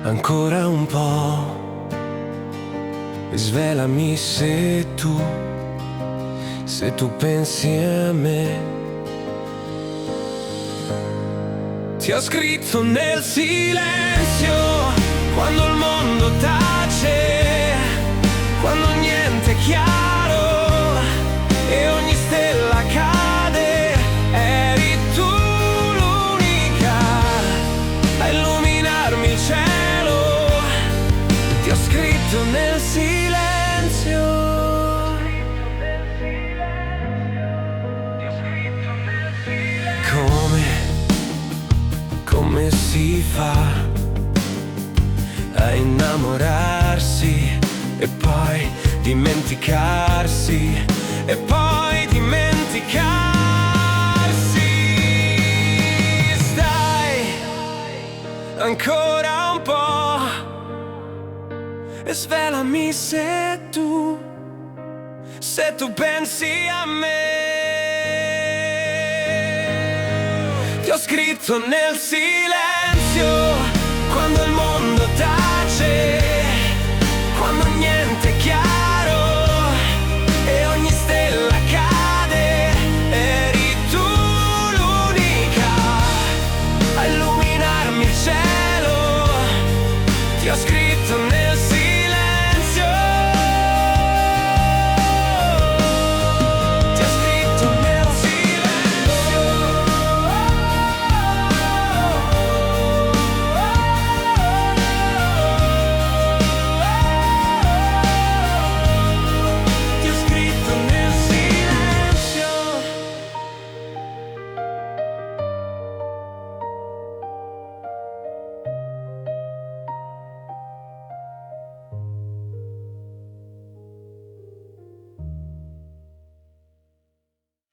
Ancora un po', svelami se tu pensi a me. Ti ho scritto nel silenzio, quando il mondo tace, quando niente è chiaro e ogni stella cade. Eri tu l'unica a illuminarmi il cielo. Ti ho scritto nel silenzio. Come si fa a innamorarsi e poi dimenticarsi, e poi dimenticarsi? Stai ancora un po' e svelami se tu pensi a me. Ti ho scritto nel silenzio,